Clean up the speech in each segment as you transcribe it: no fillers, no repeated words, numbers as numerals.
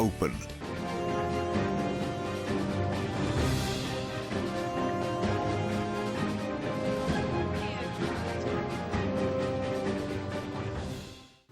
open.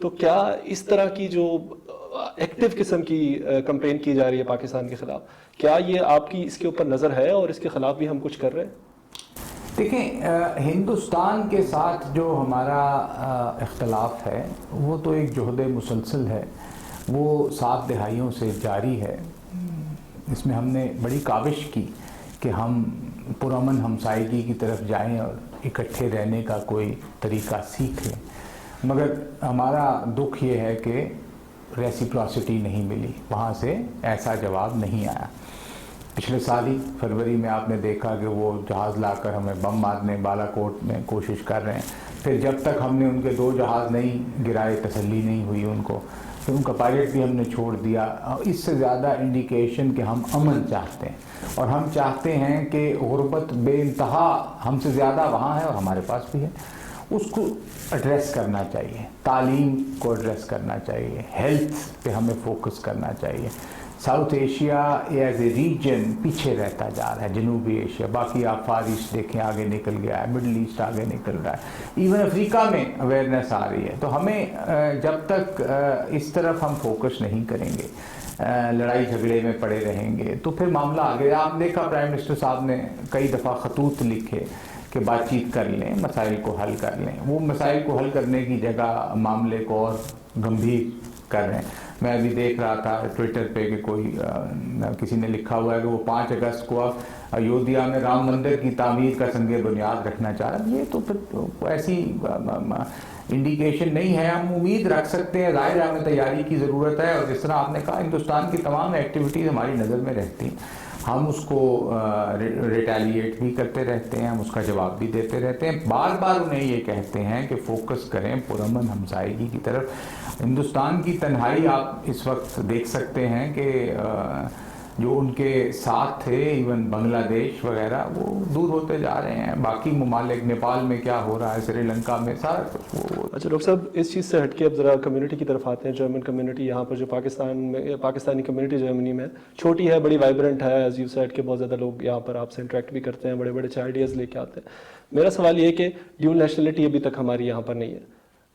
تو کیا اس طرح کی جو ایکٹیو قسم کی کمپین کی جا رہی ہے پاکستان کے خلاف، کیا یہ آپ کی اس کے اوپر نظر ہے اور اس کے خلاف بھی ہم کچھ کر رہے ہیں؟ دیکھیں، ہندوستان کے ساتھ جو ہمارا اختلاف ہے وہ تو ایک جہد مسلسل ہے، وہ 7 دہائیوں سے جاری ہے۔ اس میں ہم نے بڑی کاوش کی کہ ہم پرامن ہمسائیگی کی طرف جائیں اور اکٹھے رہنے کا کوئی طریقہ سیکھ لیں، مگر ہمارا دکھ یہ ہے کہ ریسیپراسٹی نہیں ملی، وہاں سے ایسا جواب نہیں آیا۔ پچھلے سال ہی فروری میں آپ نے دیکھا کہ وہ جہاز لا کر ہمیں بم مارنے بالا کوٹ میں کوشش کر رہے ہیں، پھر جب تک ہم نے ان کے 2 جہاز نہیں گرائے تسلی نہیں ہوئی ان کو، پھر ان کا پائلٹ بھی ہم نے چھوڑ دیا۔ اس سے زیادہ انڈیکیشن کہ ہم امن چاہتے ہیں، اور ہم چاہتے ہیں کہ غربت بے انتہا ہم سے زیادہ وہاں ہے اور ہمارے پاس بھی ہے، اس کو ایڈریس کرنا چاہیے، تعلیم کو ایڈریس کرنا چاہیے، ہیلتھ پہ ہمیں فوکس کرنا چاہیے۔ South Asia as a region پیچھے رہتا جا رہا ہے، جنوبی ایشیا، باقی آپ فار ایسٹ دیکھیں آگے نکل گیا ہے، مڈل ایسٹ آگے نکل رہا ہے، ایون افریقہ میں اویئرنیس آ رہی ہے۔ تو ہمیں جب تک اس طرف ہم فوکس نہیں کریں گے، لڑائی جھگڑے میں پڑے رہیں گے، تو پھر معاملہ آگے آپ دیکھا پرائم منسٹر صاحب نے کئی دفعہ خطوط لکھے کہ بات چیت کر لیں، مسائل کو حل کر لیں۔ وہ مسائل کو حل کرنے کی جگہ معاملے کو اور گمبھیر کر رہے ہیں۔ میں ابھی دیکھ رہا تھا ٹویٹر پہ کہ کسی نے لکھا ہوا ہے کہ وہ 5 اگست کو اب ایودھیا میں رام مندر کی تعمیر کا سنگ بنیاد رکھنا چاہ رہا ہے۔ یہ تو پھر ایسی انڈیکیشن نہیں ہے۔ ہم امید رکھ سکتے ہیں، ظاہر ہے ہمیں تیاری کی ضرورت ہے، اور جس طرح آپ نے کہا ہندوستان کی تمام ایکٹیویٹیز ہماری نظر میں رہتی ہیں، ہم اس کو ریٹیلیٹ بھی کرتے رہتے ہیں، ہم اس کا جواب بھی دیتے رہتے ہیں، بار بار انہیں یہ کہتے ہیں کہ فوکس کریں پرامن ہمسائیگی کی طرف۔ ہندوستان کی تنہائی آپ اس وقت دیکھ سکتے ہیں کہ جو ان کے ساتھ تھے ایون بنگلہ دیش وغیرہ وہ دور ہوتے جا رہے ہیں، باقی ممالک نیپال میں کیا ہو رہا ہے، سری لنکا میں سارا کچھ وہ۔ اچھا ڈاکٹر صاحب، اس چیز سے ہٹ کے اب ذرا کمیونٹی کی طرف آتے ہیں، جرمن کمیونٹی یہاں پر جو پاکستانی کمیونٹی جرمنی میں چھوٹی ہے، بڑی وائبرنٹ ہے، ایز یو سیڈ کہ بہت زیادہ لوگ یہاں پر آپ سے انٹریکٹ بھی کرتے ہیں، بڑے بڑے آئیڈیاز لے کے آتے ہیں۔ میرا سوال یہ ہے کہ ڈیول نیشنلٹی ابھی تک ہماری یہاں پر نہیں ہے،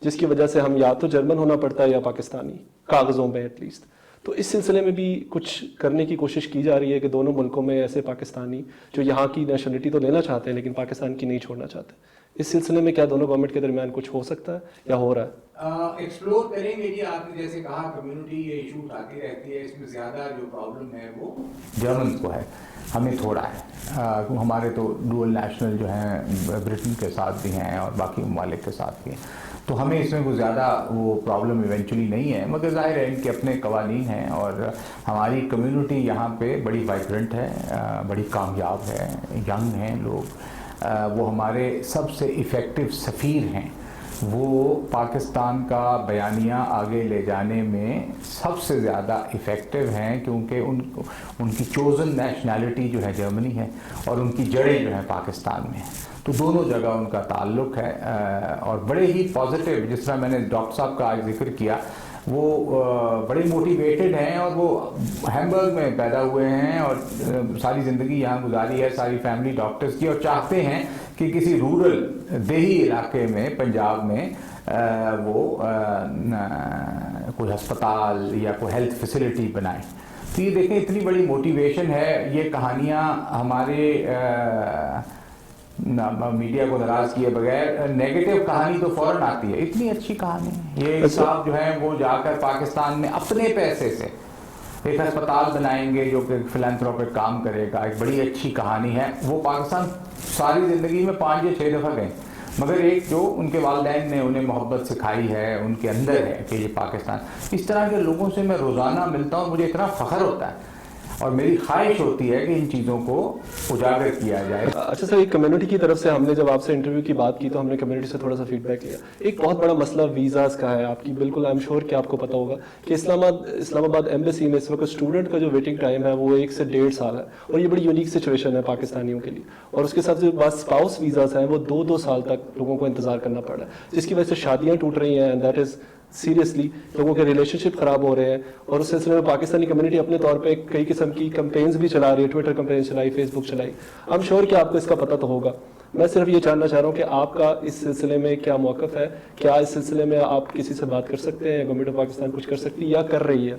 جس کی وجہ سے ہم یا تو جرمن ہونا پڑتا ہے یا پاکستانی، کاغذوں میں ایٹ لیسٹ۔ تو اس سلسلے میں بھی کچھ کرنے کی کوشش کی جا رہی ہے کہ دونوں ملکوں میں ایسے پاکستانی جو یہاں کی نیشنلٹی تو لینا چاہتے ہیں لیکن پاکستان کی نہیں چھوڑنا چاہتے، اس سلسلے میں کیا دونوں گورنمنٹ کے درمیان کچھ ہو سکتا ہے یا ہو رہا ہے؟ ایکسپلور کریں گے جی۔ آپ نے جیسے کہا کمیونٹی یہ ایشو اٹھاتی رہتی ہے، اس میں زیادہ جو پرابلم ہے وہ جرمن کو ہے، ہمیں تھوڑا ہے۔ ہمارے تو ڈوئل نیشنل جو ہیں برٹن کے ساتھ بھی ہیں اور باقی ممالک کے ساتھ بھی ہیں، تو ہمیں اس میں کوئی زیادہ وہ پرابلم ایونچولی نہیں ہے، مگر ظاہر ہے ان کے اپنے قوانین ہیں، اور ہماری کمیونٹی یہاں پہ بڑی وائبرنٹ ہے، بڑی کامیاب ہے، ینگ ہیں لوگ، وہ ہمارے سب سے ایفیکٹو سفیر ہیں، وہ پاکستان کا بیانیہ آگے لے جانے میں سب سے زیادہ ایفیکٹو ہیں، کیونکہ ان کی چوزن نیشنلٹی جو ہے جرمنی ہے اور ان کی جڑیں جو ہیں پاکستان میں ہیں، تو دونوں جگہ ان کا تعلق ہے، اور بڑے ہی پازیٹیو، جس طرح میں نے ڈاکٹر صاحب کا آج ذکر کیا، وہ بڑے موٹیویٹڈ ہیں، اور وہ ہیمبرگ میں پیدا ہوئے ہیں اور ساری زندگی یہاں گزاری ہے، ساری فیملی ڈاکٹرز کی، اور چاہتے ہیں کہ کسی رورل دیہی علاقے میں پنجاب میں وہ کوئی ہسپتال یا کوئی ہیلتھ فیسلٹی بنائیں۔ تو یہ دیکھیں اتنی بڑی موٹیویشن ہے۔ یہ کہانیاں ہمارے میڈیا کو ناراض کیے بغیر، نیگیٹو کہانی تو فوراً آتی ہے، اتنی اچھی کہانی ہے۔ یہ صاحب جو ہیں وہ جا کر پاکستان میں اپنے پیسے سے ایک ہسپتال بنائیں گے جو کہ فلانتھروپک کام کرے گا، ایک بڑی اچھی کہانی ہے۔ وہ پاکستان ساری زندگی میں 5 یا 6 دفعہ گئے، مگر ایک جو ان کے والدین نے انہیں محبت سکھائی ہے، ان کے اندر ہے کہ یہ پاکستان۔ اس طرح کے لوگوں سے میں روزانہ ملتا ہوں، مجھے اتنا فخر ہوتا ہے، اور میری خواہش ہوتی ہے کہ ان چیزوں کو اجاگر کیا جائے۔ اچھا سر، ایک کمیونٹی کی طرف سے ہم نے جب آپ سے انٹرویو کی بات کی تو ہم نے کمیونٹی سے تھوڑا سا فیڈ بیک لیا۔ ایک بہت بڑا مسئلہ ویزاز کا ہے، آپ کی بالکل آئی ایم شیور کہ آپ کو پتا ہوگا کہ اسلام آباد ایمبیسی میں اس وقت اسٹوڈنٹ کا جو ویٹنگ ٹائم ہے وہ 1 سے 1.5 سال ہے، اور یہ بڑی یونیک سچویشن ہے پاکستانیوں کے لیے، اور اس کے ساتھ جو بعض اسپاؤس ویزاز ہیں وہ 2 سال تک لوگوں کو انتظار کرنا پڑ رہا ہے، جس کی وجہ سے شادیاں ٹوٹ رہی ہیں، اینڈ دیٹ از سیریسلی لوگوں کے ریلیشن شپ خراب ہو رہے ہیں۔ اور اس سلسلے میں پاکستانی کمیونٹی اپنے طور پہ کئی قسم کی کمپینز بھی چلا رہی ہے، ٹویٹر کمپین چلائی، فیس بک چلائی، آئی ایم شیور کہ آپ کو اس کا پتہ تو ہوگا۔ میں صرف یہ جاننا چاہ رہا ہوں کہ آپ کا اس سلسلے میں کیا موقف ہے, کیا اس سلسلے میں آپ کسی سے بات کر سکتے ہیں, گورنمنٹ آف پاکستان کچھ کر سکتی ہے یا کر رہی ہے؟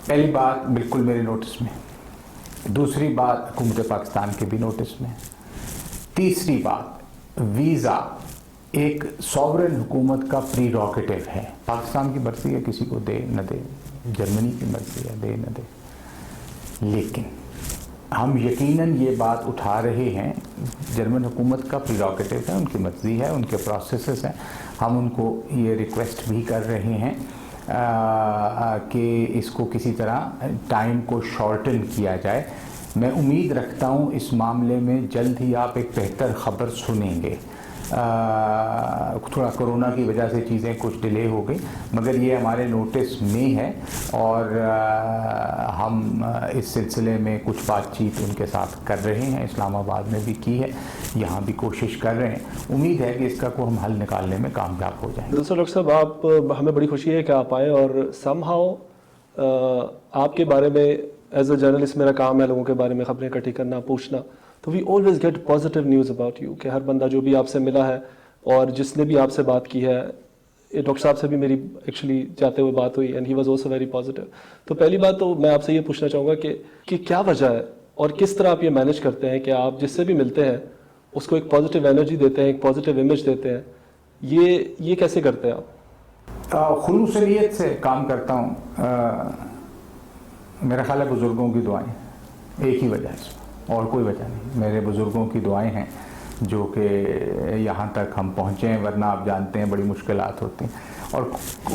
پہلی بات بالکل میرے نوٹس میں, دوسری بات حکومت پاکستان کے بھی نوٹس میں, تیسری بات ویزا ایک سوورن حکومت کا پریروگیٹو ہے. پاکستان کی مرضی ہے کسی کو دے نہ دے, جرمنی کی مرضی ہے دے نہ دے, لیکن ہم یقیناً یہ بات اٹھا رہے ہیں, جرمن حکومت کا پریروگیٹو ہے, ان کی مرضی ہے, ان کے پروسیسز ہیں, ہم ان کو یہ ریکویسٹ بھی کر رہے ہیں کہ اس کو کسی طرح ٹائم کو شارٹن کیا جائے. میں امید رکھتا ہوں اس معاملے میں جلد ہی آپ ایک بہتر خبر سنیں گے. تھوڑا کرونا کی وجہ سے چیزیں کچھ ڈیلے ہو گئی, مگر یہ ہمارے نوٹس میں ہے اور ہم اس سلسلے میں کچھ بات چیت ان کے ساتھ کر رہے ہیں. اسلام آباد میں بھی کی ہے, یہاں بھی کوشش کر رہے ہیں. امید ہے کہ اس کا کو ہم حل نکالنے میں کامیاب ہو جائیں. دوسرا ڈاکٹر صاحب, آپ ہمیں بڑی خوشی ہے کہ آپ آئے, اور سم ہاؤ آپ کے بارے میں ایز اے جرنلسٹ میرا کام ہے لوگوں کے بارے میں خبریں اکٹھی کرنا, پوچھنا, تو we always get positive news about you, کہ ہر بندہ جو بھی آپ سے ملا ہے اور جس نے بھی آپ سے بات کی ہے, ڈاکٹر صاحب سے بھی میری ایکچولی جاتے ہوئے بات ہوئی and he was also very positive. تو پہلی بات تو میں آپ سے یہ پوچھنا چاہوں گا کہ کیا وجہ ہے اور کس طرح آپ یہ مینیج کرتے ہیں کہ آپ جس سے بھی ملتے ہیں اس کو ایک پازیٹیو انرجی دیتے ہیں, ایک پازیٹیو امیج دیتے ہیں, یہ کیسے کرتے ہیں آپ؟ خلوص نیت سے کام کرتا ہوں. میرا خیال ہے بزرگوں کی دعائیں ایک ہی وجہ ہے, اور کوئی وجہ نہیں. میرے بزرگوں کی دعائیں ہیں جو کہ یہاں تک ہم پہنچے ہیں, ورنہ آپ جانتے ہیں بڑی مشکلات ہوتی ہیں. اور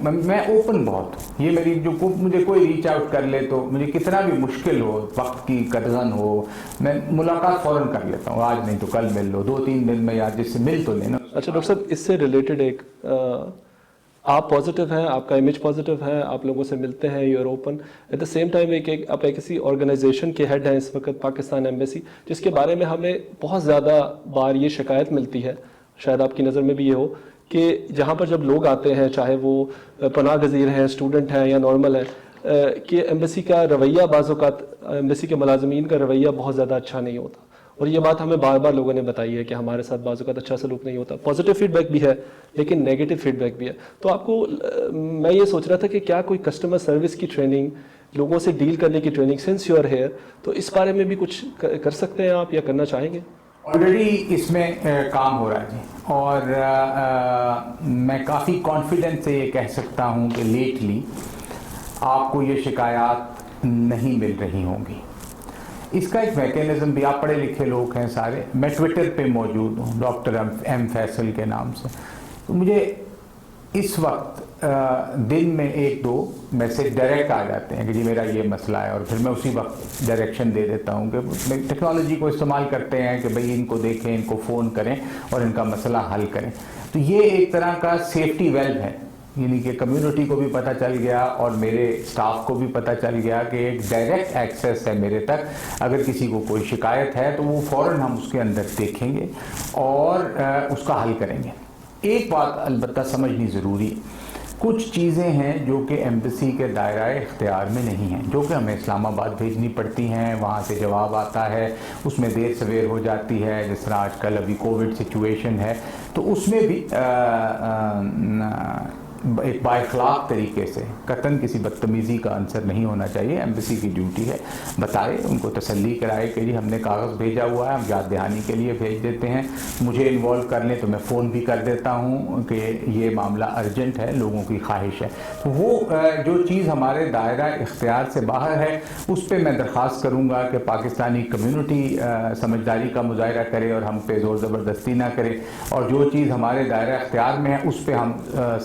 میں اوپن بہت ہوں, یہ میری جو مجھے کوئی ریچ آؤٹ کر لے تو مجھے کتنا بھی مشکل ہو, وقت کی قدغن ہو, میں ملاقات فوراً کر لیتا ہوں. آج نہیں تو کل مل لو, 2-3 دن میں, یا جس سے مل تو لینا. اچھا ڈاکٹر صاحب, اس سے ریلیٹڈ ایک آپ پازیٹیو ہیں, آپ کا امیج پازیٹیو ہے, آپ لوگوں سے ملتے ہیں, you are open, at the same time آپ ایک کسی آرگنائزیشن کے ہیڈ ہیں اس وقت, پاکستان ایمبیسی, جس کے بارے میں ہمیں بہت زیادہ بار یہ شکایت ملتی ہے, شاید آپ کی نظر میں بھی یہ ہو, کہ جہاں پر جب لوگ آتے ہیں, چاہے وہ پناہ گزیر ہیں, اسٹوڈنٹ ہیں یا نارمل ہیں, کہ ایمبیسی کا رویہ بعض اوقات, ایمبیسی کے ملازمین کا رویہ بہت زیادہ اچھا نہیں ہوتا. اور یہ بات ہمیں بار بار لوگوں نے بتائی ہے کہ ہمارے ساتھ بعض اوقات اچھا سلوک نہیں ہوتا. پازیٹیو فیڈ بیک بھی ہے لیکن نیگیٹو فیڈ بیک بھی ہے. تو آپ کو, میں یہ سوچ رہا تھا کہ کیا کوئی کسٹمر سروس کی ٹریننگ, لوگوں سے ڈیل کرنے کی training, since you are here, تو اس بارے میں بھی کچھ کر سکتے ہیں آپ یا کرنا چاہیں گے؟ آلریڈی اس میں کام ہو رہا ہے جی, اور میں کافی کانفیڈنس سے یہ کہہ سکتا ہوں کہ لیٹلی آپ کو یہ شکایات نہیں مل رہی ہوں گی. اس کا ایک میکینزم بھی, آپ پڑھے لکھے لوگ ہیں سارے, میں ٹویٹر پہ موجود ہوں ڈاکٹر ایم فیصل کے نام سے, تو مجھے اس وقت دن میں 1-2 میسج ڈائریکٹ آ جاتے ہیں کہ جی میرا یہ مسئلہ ہے, اور پھر میں اسی وقت ڈائریکشن دے دیتا ہوں کہ ٹیکنالوجی کو استعمال کرتے ہیں کہ بھئی ان کو دیکھیں, ان کو فون کریں اور ان کا مسئلہ حل کریں. تو یہ ایک طرح کا سیفٹی ویلو ہے, یعنی کہ کمیونٹی کو بھی پتہ چل گیا اور میرے سٹاف کو بھی پتہ چل گیا کہ ایک ڈائریکٹ ایکسیس ہے میرے تک. اگر کسی کو کوئی شکایت ہے تو وہ فوراً ہم اس کے اندر دیکھیں گے اور اس کا حل کریں گے. ایک بات البتہ سمجھنی ضروری ہے, کچھ چیزیں ہیں جو کہ ایمبیسی کے دائرہ اختیار میں نہیں ہیں, جو کہ ہمیں اسلام آباد بھیجنی پڑتی ہیں, وہاں سے جواب آتا ہے, اس میں دیر سویر ہو جاتی ہے, جس طرح آج کل ابھی کووڈ سچویشن ہے, تو اس میں بھی ایک بااخلاق طریقے سے, قطعاً کسی بدتمیزی کا عنصر نہیں ہونا چاہیے. ایمبیسی کی ڈیوٹی ہے بتائے, ان کو تسلی کرائے کہ جی ہم نے کاغذ بھیجا ہوا ہے, ہم یاد دہانی کے لیے بھیج دیتے ہیں, مجھے انوالو کر لیں تو میں فون بھی کر دیتا ہوں کہ یہ معاملہ ارجنٹ ہے, لوگوں کی خواہش ہے. تو وہ جو چیز ہمارے دائرہ اختیار سے باہر ہے اس پہ میں درخواست کروں گا کہ پاکستانی کمیونٹی سمجھداری کا مظاہرہ کرے اور ہم پہ زور زبردستی نہ کرے, اور جو چیز ہمارے دائرہ اختیار میں ہے اس پہ ہم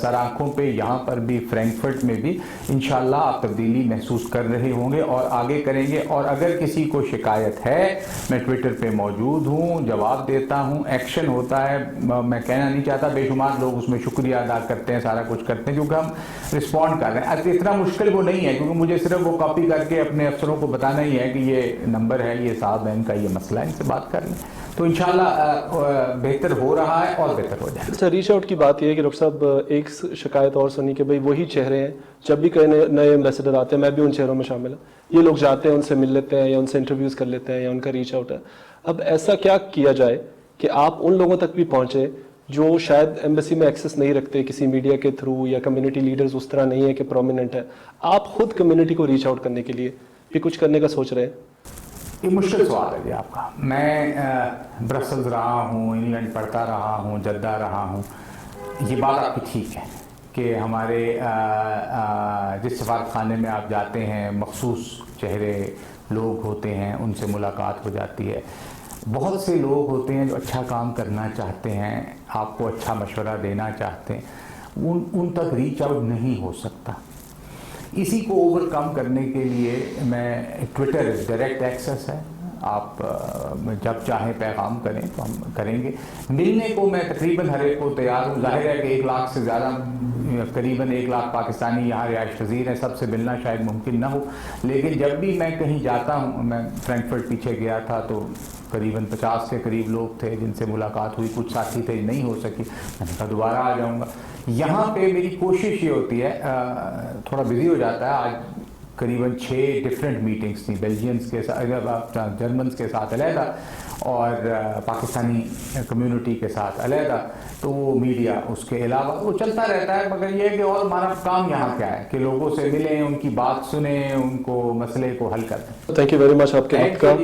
سر آنکھوں پہ, یہاں پر بھی فرینکفرٹ میں بھی انشاءاللہ آپ تبدیلی محسوس کر رہے ہوں گے اور آگے کریں گے. اور اگر کسی کو شکایت ہے, میں ٹویٹر پہ موجود ہوں, جواب دیتا ہوں, ایکشن ہوتا ہے. میں کہنا نہیں چاہتا, بے شمار لوگ اس میں شکریہ ادا کرتے ہیں, سارا کچھ کرتے ہیں, کیونکہ ہم رسپونڈ کر رہے ہیں. اتنا مشکل وہ نہیں ہے, کیونکہ مجھے صرف وہ کاپی کر کے اپنے افسروں کو بتانا ہی ہے کہ یہ نمبر ہے, یہ صاحب ہے, ان کا یہ مسئلہ ہے, ان سے بات کر لیں, تو انشاءاللہ بہتر ہو رہا ہے اور بہتر ہو جائے گا. اچھا, ریچ آؤٹ کی بات یہ ہے کہ ڈاکٹر صاحب ایک شکایت اور سنی کہ بھئی وہی چہرے ہیں, جب بھی کئی نئے ایمبیسڈر آتے ہیں, میں بھی ان چہروں میں شامل ہوں, یہ لوگ جاتے ہیں, ان سے مل لیتے ہیں یا ان سے انٹرویوز کر لیتے ہیں یا ان کا ریچ آؤٹ ہے. اب ایسا کیا کیا جائے کہ آپ ان لوگوں تک بھی پہنچیں جو شاید ایمبیسی میں ایکسیس نہیں رکھتے کسی میڈیا کے تھرو, یا کمیونٹی لیڈرز اس طرح نہیں ہے کہ پرومیننٹ ہے. آپ خود کمیونٹی کو ریچ آؤٹ کرنے کے لیے بھی کچھ کرنے کا سوچ رہے ہیں؟ یہ مشکل سوال ہے جی آپ کا. میں برسلز رہا ہوں, انگلینڈ پڑھتا رہا ہوں, جدہ رہا ہوں. یہ بات آپ کی ٹھیک ہے کہ ہمارے جس سفارت خانے میں آپ جاتے ہیں مخصوص چہرے لوگ ہوتے ہیں, ان سے ملاقات ہو جاتی ہے. بہت سے لوگ ہوتے ہیں جو اچھا کام کرنا چاہتے ہیں, آپ کو اچھا مشورہ دینا چاہتے ہیں, ان تک ریچ آؤٹ نہیں ہو سکتا. اسی کو اوور کم کرنے کے لیے میں ٹویٹر ڈائریکٹ ایکسیس ہے, آپ جب چاہیں پیغام کریں تو ہم کریں گے. ملنے کو میں تقریباً ہر ایک کو تیار ہوں. ظاہر ہے کہ 1 لاکھ سے زیادہ, قریباً 1 لاکھ پاکستانی یہاں رہائش پذیر ہیں, سب سے ملنا شاید ممکن نہ ہو, لیکن جب بھی میں کہیں جاتا ہوں, میں فرینکفرٹ پیچھے گیا تھا تو قریباً 50 کے قریب لوگ تھے جن سے ملاقات ہوئی. کچھ ساتھی تھے نہیں ہو سکی, میں نے کہا دوبارہ آ جاؤں گا. یہاں پہ میری کوشش یہ ہوتی ہے, تھوڑا بزی ہو جاتا ہے. آج قریباً 6 ڈفرینٹ میٹنگز تھیں, بیلجینس کے ساتھ, جرمنس کے ساتھ علیحدہ اور پاکستانی کمیونٹی کے ساتھ علیحدہ, تو وہ میڈیا اس کے علاوہ وہ چلتا رہتا ہے. مگر یہ ہے کہ اور ہمارا کام یہاں کیا ہے کہ لوگوں سے ملیں, ان کی بات سنیں, ان کو مسئلے کو حل کریں. تھینک یو ویری مچ آپ کے وقت کا.